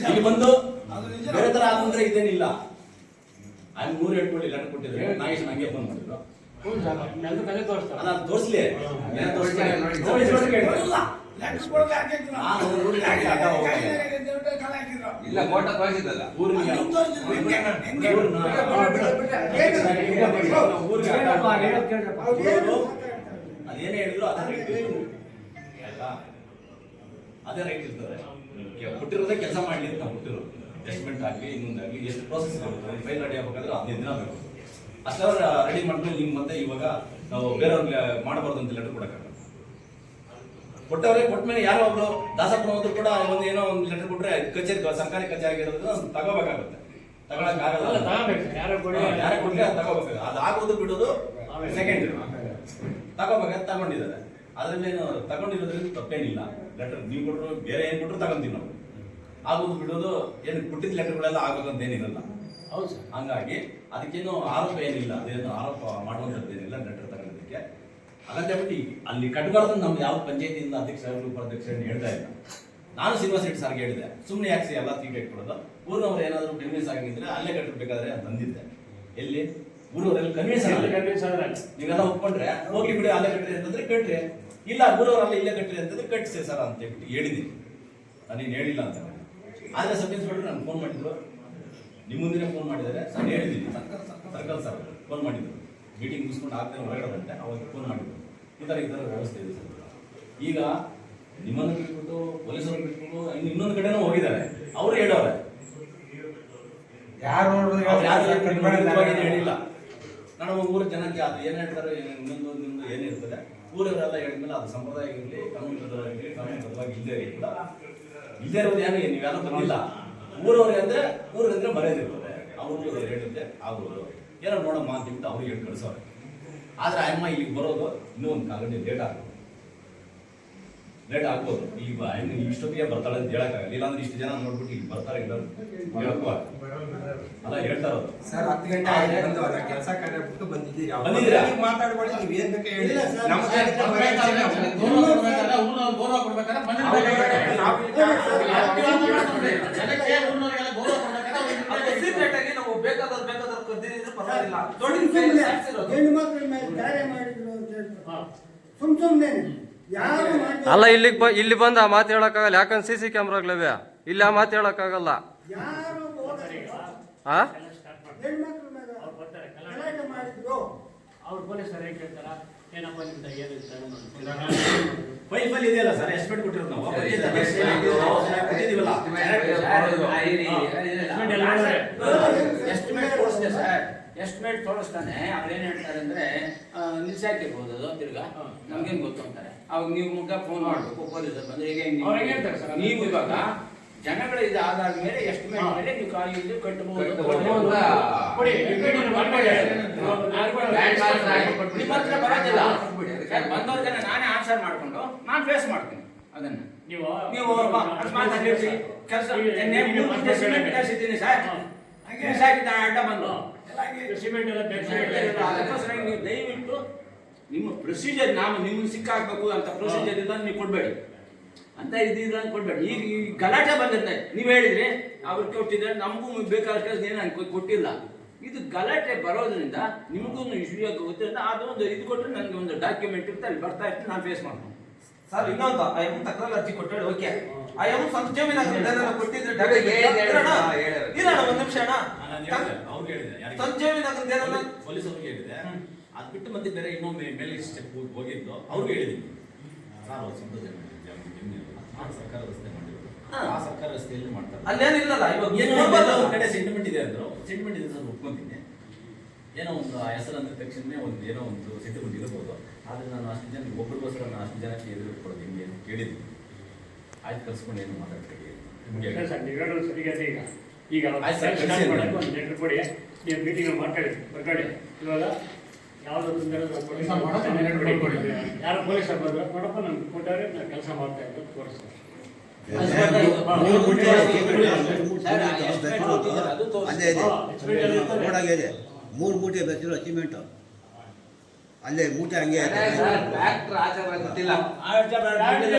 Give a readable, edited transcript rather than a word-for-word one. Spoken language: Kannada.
ಇಲ್ಲಿ ಬಂದು ಬೇರೆ ತರ ಆದ್ರೆ ಇದೇನಿಲ್ಲ. ಅಲ್ಲಿ 100 ಹೇಳ್ಕೊಳ್ಳಿ ಲೆಟರ್ ಕೊಟ್ಟಿದ್ರೆ ನಾಗೇಶ್ ನಂಗೆ ಫೋನ್ ಮಾಡಿದ್ರು. ನಾನು ತೋರಿಸ್ಲಿ ಇಲ್ಲ ಫೋಟೋ ತೋರಿಸಿದ್ದಲ್ಲ ಅದೇನೇ ಹೇಳಿದ್ರು ಅದೇ ರೈಟ್ ಇರ್ತದೆ. ಹುಟ್ಟಿರೋದೇ ಕೆಲಸ ಮಾಡ್ಲಿ ಅಂತ ನಾವು ಹುಟ್ಟಿರೋದು. ಎಸ್ಟಿಮೇಟ್ ಆಗಲಿ ಇನ್ನೊಂದಾಗಲಿ ಎಷ್ಟು ಪ್ರೋಸೆಸ್ ಇರುತ್ತೆ. ಫೈಲ್ ರೆಡಿ ಆಗಬೇಕಾದ್ರೆ 15 ದಿನ ಬೇಕು. ಅಷ್ಟೆಲ್ಲ ರೆಡಿ ಮಾಡಿದ್ಮೇಲೆ ನಿಮ್ಗೆ ಮತ್ತೆ ಇವಾಗ ನಾವು ಬೇರೆಯವ್ರಿಗೆ ಮಾಡಬಾರ್ದು ಅಂತ ಲೆಟರ್ ಕೊಡಕ್ಕಾಗಲ್ಲ. ಕೊಟ್ಟವ್ರೆ ಕೊಟ್ಮೇಲೆ ಯಾರೋ ಒಬ್ರು ದಾಸಪುರ ಹೋದ್ರು ಕೂಡ ಏನೋ ಒಂದು ಲೆಟರ್ ಕೊಟ್ರೆ ಕಚೇರಿ ಸರ್ಕಾರಿ ಕಚೇರಿ ಆಗಿರೋದು ತಗೋಬೇಕಾಗುತ್ತೆ. ತಗೊಳಕ್ ಆಗಲ್ಲ, ಯಾರೇ ಕೊಡ್ಲಿ ಅದು ತಗೋಬೇಕಾಗ. ಅದಾಗೋದು ಬಿಡೋದು ಸೆಕೆಂಡ್. ತಗೊಂಡಿದ್ದಾರೆ. ಅದ್ರಲ್ಲೇನು ತಗೊಂಡಿರೋದ್ರಿಂದ ತಪ್ಪೇನಿಲ್ಲ. ಲೆಟರ್ ನೀವು ಕೊಟ್ಟರು ಬೇರೆ ಏನ್ ಕೊಟ್ಟರು ತಗೊಂತೀವಿ ನಾವು. ಆಗೋದು ಬಿಡೋದು ಏನು ಕೊಟ್ಟಿದ್ದ ಲೆಟರ್ಗಳೆಲ್ಲ ಆಗೋದಂತ ಏನಿರಲ್ಲ. ಹಂಗಾಗಿ ಅದಕ್ಕೇನು ಆರೋಪ ಏನಿಲ್ಲ. ಅದೇನು ಆರೋಪ ಮಾಡುವಂಥದ್ದೇನಿಲ್ಲ ಲೆಟರ್ ತಗೊಳ್ಳೋದಕ್ಕೆ. ಹಾಗಂತ ಬಿಟ್ಟು ಅಲ್ಲಿ ಕಟ್ಟಬಾರ್ದು ನಮ್ದು ಯಾವ ಪಂಚಾಯತಿಯಿಂದ ಅಧ್ಯಕ್ಷರು ಉಪಾಧ್ಯಕ್ಷರನ್ನು ಹೇಳ್ತಾ ಇಲ್ಲ. ನಾನು ಶ್ರೀನಿವಾಸ ರೆಡ್ಡಿ ಸರ್ಗೆ ಹೇಳಿದೆ, ಸುಮ್ಮನೆ ಯಾಕೆ ಎಲ್ಲ ತೀಟೆ ಇಟ್ಕೊಡೋದು. ಊರಿನವ್ರು ಏನಾದರೂ ಕನ್ವಿನ್ಸ್ ಆಗಿದ್ರೆ ಅಲ್ಲೇ ಕಟ್ಟಬೇಕಾದ್ರೆ ಅಂತ ಅಂದಿದ್ದೆ. ಎಲ್ಲಿ ಊರವರೆಲ್ಲ ಕನ್ವಿನ್ಸ್ ನೀವೆಲ್ಲ ಒಪ್ಕೊಂಡ್ರೆ ಹೋಗಿ ಬಿಡಿ ಅಲ್ಲೇ ಕಟ್ಟ್ರಿ ಅಂತಂದ್ರೆ ಕಟ್ಟ್ರಿ, ಇಲ್ಲ ಊರವರೆಲ್ಲ ಇಲ್ಲೇ ಕಟ್ಟ್ರಿ ಅಂತಂದ್ರೆ ಕಟ್ಟಿಸಿ ಸರ್ ಅಂತ ಹೇಳ್ಬಿಟ್ಟು ಹೇಳಿದ್ದೀನಿ. ನಾನೇನು ಹೇಳಿಲ್ಲ ಅಂತ. ಆದರೆ ಸಬ್ ಇನ್ಸ್ಪೆಕ್ಟರ್ ನಾನು ಫೋನ್ ಮಾಡಿದ್ರು, ನಿಮ್ಮ ಮುಂದಿನ ಫೋನ್ ಮಾಡಿದ್ದಾರೆ. ನಾನು ಹೇಳಿದ್ದೀನಿ ಸರ್ಕಲ್ ಸರ್ ಫೋನ್ ಮಾಡಿದ್ರು. ಮೀಟಿಂಗ್ ಮುಗಿಸ್ಕೊಂಡು ಆಗ್ತದೆ ಹೊರಗಡೆ ಬಂದೆ. ಅವಾಗ ಫೋನ್ ಮಾಡಿದ್ರು, ಈ ಥರ ವ್ಯವಸ್ಥೆ ಇದೆ ಸರ್. ಈಗ ನಿಮ್ಮನ್ನು ಬಿಟ್ಬಿಟ್ಟು ಪೊಲೀಸರು ಬಿಟ್ಬಿಟ್ಟು ಇನ್ನೊಂದು ಕಡೆನೂ ಹೋಗಿದ್ದಾರೆ. ಅವರು ಹೇಳೋರೆ ಹೇಳಿಲ್ಲ. ನಾನು ಊರ ಜನಕ್ಕೆ ಅದು ಏನ್ ಹೇಳ್ತಾರೆ ಇನ್ನೊಂದು ಏನಿರ್ತದೆ ಊರವರೆಲ್ಲ ಹೇಳಿದ್ಮೇಲೆ ಅದು ಸಂಪ್ರದಾಯ ಇರಲಿ, ಕಾನೂನುಬದ್ಧವಾಗಿರಲಿ, ಕಾನೂನುಬದ್ಧವಾಗಿ ಇಲ್ಲದೆ ಇರಲಿಲ್ಲ. ಇಲ್ಲದೆ ಇರೋದು ಏನು ನೀವ್ಯಾರು ಬಂದಿಲ್ಲ. ಊರವ್ರಿಗೆ ಅಂದ್ರೆ ಊರಿಗಂದ್ರೆ ಬರೆಯೋದಿರ್ತದೆ. ಅವರು ಹೇಳಿದ್ದೆ ಆಗೋದು ಏನೋ ನೋಡಮ್ಮ ಅಂತ ಅವ್ರಿಗೆ ಹೇಳಿ ಕಳಿಸೋರೆ. ಆದ್ರೆ ಅಮ್ಮ ಇಲ್ಲಿಗೆ ಬರೋದು ಇನ್ನೂ ಒಂದು ಕಾಗಡಿ ಲೇಟ್ ಆಗ್ಬೋದು. ಈಗ ಇಷ್ಟೊತ್ತಿಗೆ ಬರ್ತಾಳೆ ಅಂತ ಹೇಳಕ್ಕಾಗಲ್ಲ. ಇಲ್ಲಾಂದ್ರೆ ಇಷ್ಟು ಜನ ನೋಡ್ಬಿಟ್ಟು ಇಲ್ಲಿ ಬರ್ತಾರೆ ಇಲ್ಲ ಅಲ್ಲ ಹೇಳ್ತಾ ಇರೋದು. ಸರ್ 10 ಗಂಟೆ ಕೆಲಸ ಕಾರ್ಯ ಬಿಟ್ಟು ಬಂದಿದ್ದೀರಿ. ಮಾತಾಡ್ಕೊಳ್ಳಿ, ನೀವು ಏನ್ ಬೇಕಾ ಹೇಳಿ. ಅಲ್ಲ ಇಲ್ಲಿ ಬಂದ ಆ ಮಾತು ಹೇಳಕ್ಕಾಗಲ್ಲ. ಯಾಕಂದ್ರೆ CC ಕ್ಯಾಮ್ರಾಗಳಿವೆ. ಇಲ್ಲಿ ಆ ಮಾತು ಹೇಳಕ್ಕಾಗಲ್ಲ. ಫೈಲ್ ಇದೆಯಲ್ಲ ಸರ್, ಎಸ್ಟಿಮೇಟ್ ಕೊಟ್ಟಿರೋದು ನಾವು ಎಸ್ಟಿಮೇಟ್ ತೋರಿಸ್ತಾನೆ. ಅವ್ರು ಏನ್ ಹೇಳ್ತಾರೆ ಅಂದ್ರೆ ನಿಲ್ಸಾಕಿರ್ಬೋದು ಅದು ತಿರ್ಗಾ ನಮ್ಗೇನ್ ಗೊತ್ತು ಅಂತಾರೆ. ಅವಾಗ ನೀವು ಮುಖ ಫೋನ್ ಮಾಡ್ಬೇಕು ಪೊಲೀಸರು ಬಂದ್ರೆ. ಈಗ ನೀವು ಇವಾಗ ಜನಗಳ ಇದಾದ ಮೇಲೆ ಎಸ್ಟಿಮೇಟ್ ಮೇಲೆ ನೀವು ಕಾಯಿಲೆ ಕಟ್ಟಬಹುದು. ನಿಮ್ಮ ಹತ್ರ ಬರೋದಿಲ್ಲ. ಬಂದವ್ರ ಜನ ನಾನೇ ಆನ್ಸರ್ ಮಾಡ್ಕೊಂಡು ನಾನು ಫೇಸ್ ಮಾಡ್ತೀನಿ ಅದನ್ನ. ನೀವು ಕೆಲಸ ಕಳಿಸಿದ್ದೀನಿ ಸರ್, ಅಡ್ಡ ಬಂದು ನೀವು ದಯವಿಟ್ಟು ನಿಮ್ಮ ಪ್ರೊಸೀಜರ್ ನಿಮ್ಗೆ ಸಿಕ್ಕಾಗಬೇಕು ಅಂತ ಪ್ರೊಸೀಜರ್ ಇದ್ದಾಗ ನೀವು ಕೊಡ್ಬೇಡಿ ಅಂತ ಇದ್ದಿದ್ರೆ ಕೊಡ್ಬೇಡಿ. ಈಗ ಗಲಾಟೆ ಬಂದಿರ್ತೆ. ನೀವು ಹೇಳಿದ್ರಿ ಅವ್ರು ಕೊಟ್ಟಿದ್ರೆ ನಮಗೂ ಬೇಕಾದ ಏನು ಕೊಟ್ಟಿಲ್ಲ. ಇದು ಗಲಾಟೆ ಬರೋದ್ರಿಂದ ನಿಮಗೂ ಇಶ್ಯೂ ಗೊತ್ತಿರುತ್ತೆ. ಅದೊಂದು ಇದು ಕೊಟ್ಟರೆ ನನಗೆ ಒಂದು ಡಾಕ್ಯುಮೆಂಟ್ ಇರುತ್ತೆ, ಅಲ್ಲಿ ಬರ್ತಾ ಇರ್ತೀನಿ, ನಾನು ಫೇಸ್ ಮಾಡ್ತೀನಿ. ಸರ್ ಇನ್ನೊಂದು ತಕರಾರು ಅರ್ಜಿ ಕೊಟ್ಟರೆ ಓಕೆ. ಸ್ವಂತ ಜಮೀನು ಕೊಟ್ಟಿದ್ರೆ ಒಂದು ನಿಮಿಷ ಅಣ್ಣ, ಸ್ವಂತ ಜಮೀನು ಪೊಲೀಸರಿಗೆ ಹೇಳಿದೆ. ಅದ್ ಬಿಟ್ಟು ಮತ್ತೆ ಬೇರೆ ಇನ್ನೊಮ್ಮೆ ಮೇಲೆ ಸ್ಟೆಪ್ ಹೋಗಿದ್ದು ಅವ್ರಿಗೆ ಹೇಳಿದ್ದೀನಿ. ನಾವು ಸ್ವಂತ ಜಮೀನು ಸರ್ಕಾರ ರಸ್ತೆ ಮಾಡಿರೋದು, ಆ ಸರ್ಕಾರ ರಸ್ತೆಯಲ್ಲಿ ಮಾಡ್ತಾರೆ. ಅಲ್ಲೇನಿಲ್ಲಲ್ಲ ಇವಾಗ ಕಡೆ ಸೆಂಟಿಮೆಂಟ್ ಇದೆ ಅಂದ್ರು. ಸೆಂಟಿಮೆಂಟ್ ಇದೆ ಸರ್, ಒಪ್ಕೊಂತೀನಿ. ಏನೋ ಒಂದು ಹೆಸರು ಅಂದ ತಕ್ಷಣ ಏನೋ ಒಂದು ಸೆಂಟಿಮೆಂಟ್ ಇರಬಹುದು. ಆದ್ರೆ ನಾನು ಅಷ್ಟು ಜನ ಒಬ್ಬರಿಗೋಸ್ಕರ ನಾನು ಅಷ್ಟು ಜನಕ್ಕೆ ಎದುರಿಟ್ಕೊಳ್ಳೋದು ಹಿಂಗೆ ಕೇಳಿದ್ದೀನಿ. ಆಯ್ತು ಕಲ್ಸ್ಕೊಂಡು ಏನು ಮಾತಾಡ್ತೀವಿ ನಿಮಗೆ ಈಗ ಕೊಡಿ, ನೀವು ಮೀಟಿಂಗ್ ಮಾತಾಡಿ ಬರ್ಗಡೆ. ಇವಾಗ ಯಾವ್ದು ಯಾರು ಪೊಲೀಸರು ಬಂದ್ರು ನೋಡಪ್ಪ ನಮ್ಗೆ ಕೊಟ್ಟಾರೆ ನಾನು ಕೆಲಸ ಮಾಡ್ತಾ ಇದ್ದು ತೋರಿಸ್ತಾರೆ. 3 ಮೂಟೆ ಬರ್ತಿರೋ ಸಿಮೆಂಟ್ ಅಲ್ಲೇ ಮೂಟೆ ಹಂಗೆ